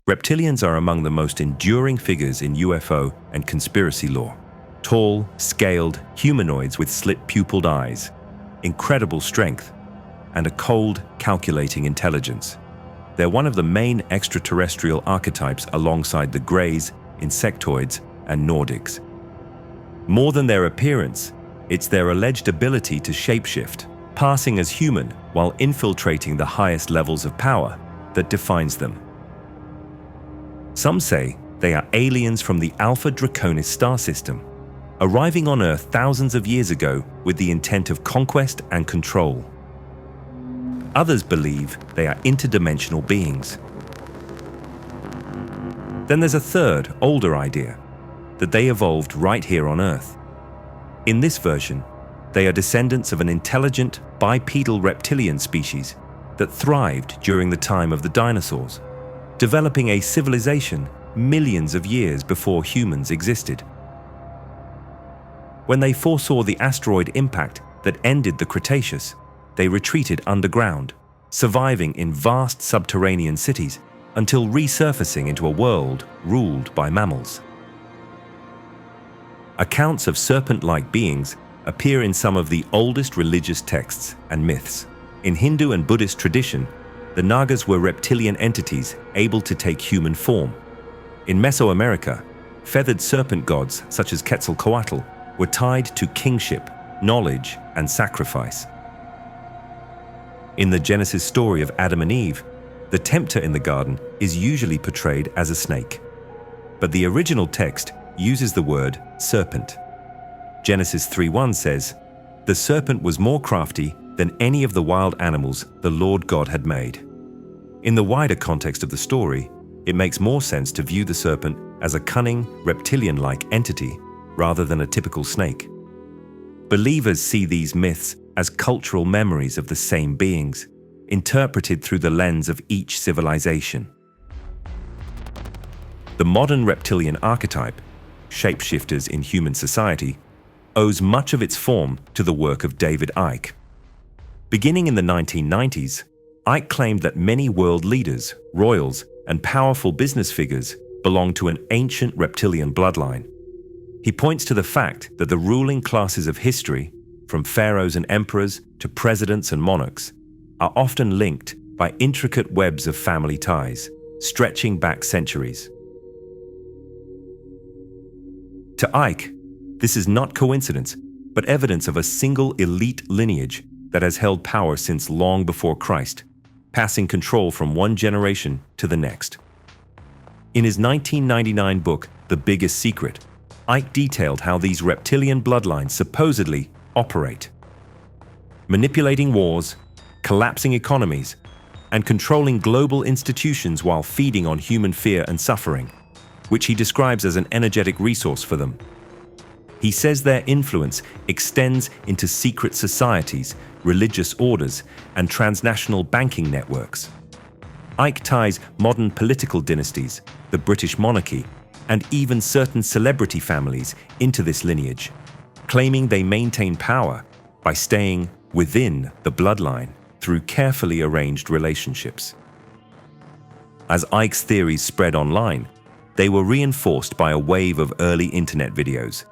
Reptilians are among the most enduring figures in UFO and conspiracy lore. Tall, scaled humanoids with slit-pupiled eyes, incredible strength, and a cold, calculating intelligence. They're one of the main extraterrestrial archetypes alongside the Greys, Insectoids, and Nordics. More than their appearance, it's their alleged ability to shapeshift, passing as human while infiltrating the highest levels of power, that defines them. Some say they are aliens from the Alpha Draconis star system, arriving on Earth thousands of years ago with the intent of conquest and control. Others believe they are interdimensional beings. Then there's a third, older idea, that they evolved right here on Earth. In this version, they are descendants of an intelligent, bipedal reptilian species that thrived during the time of the dinosaurs, developing a civilization millions of years before humans existed. When they foresaw the asteroid impact that ended the Cretaceous, they retreated underground, surviving in vast subterranean cities until resurfacing into a world ruled by mammals. Accounts of serpent-like beings appear in some of the oldest religious texts and myths. In Hindu and Buddhist tradition, the Nagas were reptilian entities able to take human form. In Mesoamerica, feathered serpent gods such as Quetzalcoatl were tied to kingship, knowledge, and sacrifice. In the Genesis story of Adam and Eve, the tempter in the garden is usually portrayed as a snake, but the original text uses the word serpent. Genesis 3:1 says, "The serpent was more crafty than any of the wild animals the Lord God had made." In the wider context of the story, it makes more sense to view the serpent as a cunning, reptilian-like entity rather than a typical snake. Believers see these myths as cultural memories of the same beings, interpreted through the lens of each civilization. The modern reptilian archetype, shapeshifters in human society, owes much of its form to the work of David Icke. Beginning in the 1990s, Icke claimed that many world leaders, royals, and powerful business figures belong to an ancient reptilian bloodline. He points to the fact that the ruling classes of history, from pharaohs and emperors to presidents and monarchs, are often linked by intricate webs of family ties, stretching back centuries. To Icke, this is not coincidence, but evidence of a single elite lineage that has held power since long before Christ, passing control from one generation to the next. In his 1999 book, The Biggest Secret, Icke detailed how these reptilian bloodlines supposedly operate, manipulating wars, collapsing economies, and controlling global institutions while feeding on human fear and suffering, which he describes as an energetic resource for them. He says their influence extends into secret societies, religious orders, and transnational banking networks. Icke ties modern political dynasties, the British monarchy, and even certain celebrity families into this lineage, claiming they maintain power by staying within the bloodline through carefully arranged relationships. As Icke's theories spread online, they were reinforced by a wave of early internet videos,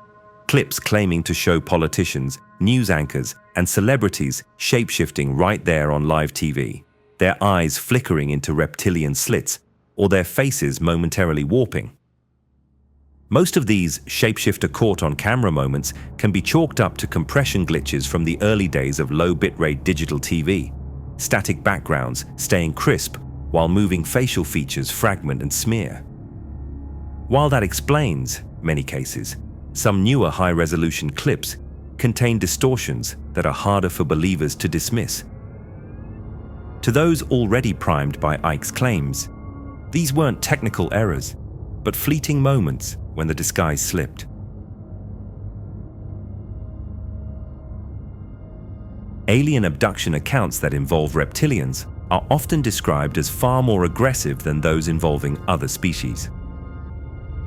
clips claiming to show politicians, news anchors, and celebrities shapeshifting right there on live TV, their eyes flickering into reptilian slits or their faces momentarily warping. Most of these shapeshifter caught-on-camera moments can be chalked up to compression glitches from the early days of low-bitrate digital TV, static backgrounds staying crisp while moving facial features fragment and smear. While that explains, many cases, some newer high-resolution clips contain distortions that are harder for believers to dismiss. To those already primed by Icke's claims, these weren't technical errors, but fleeting moments when the disguise slipped. Alien abduction accounts that involve reptilians are often described as far more aggressive than those involving other species.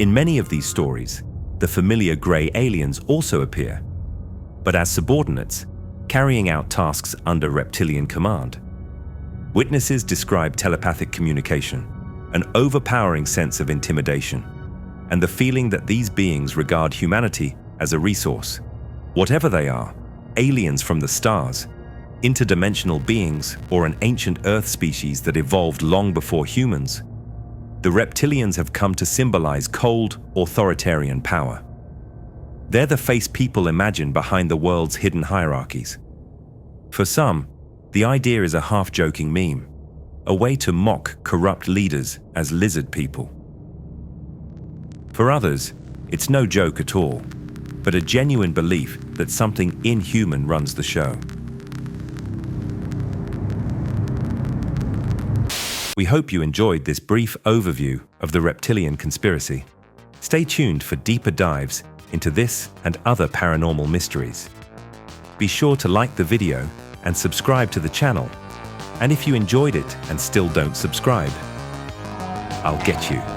In many of these stories, the familiar grey aliens also appear, but as subordinates, carrying out tasks under reptilian command. Witnesses describe telepathic communication, an overpowering sense of intimidation, and the feeling that these beings regard humanity as a resource. Whatever they are, aliens from the stars, interdimensional beings, or an ancient Earth species that evolved long before humans, the reptilians have come to symbolize cold, authoritarian power. They're the face people imagine behind the world's hidden hierarchies. For some, the idea is a half-joking meme, a way to mock corrupt leaders as lizard people. For others, it's no joke at all, but a genuine belief that something inhuman runs the show. We hope you enjoyed this brief overview of the reptilian conspiracy. Stay tuned for deeper dives into this and other paranormal mysteries. Be sure to like the video and subscribe to the channel. And if you enjoyed it and still don't subscribe, I'll get you.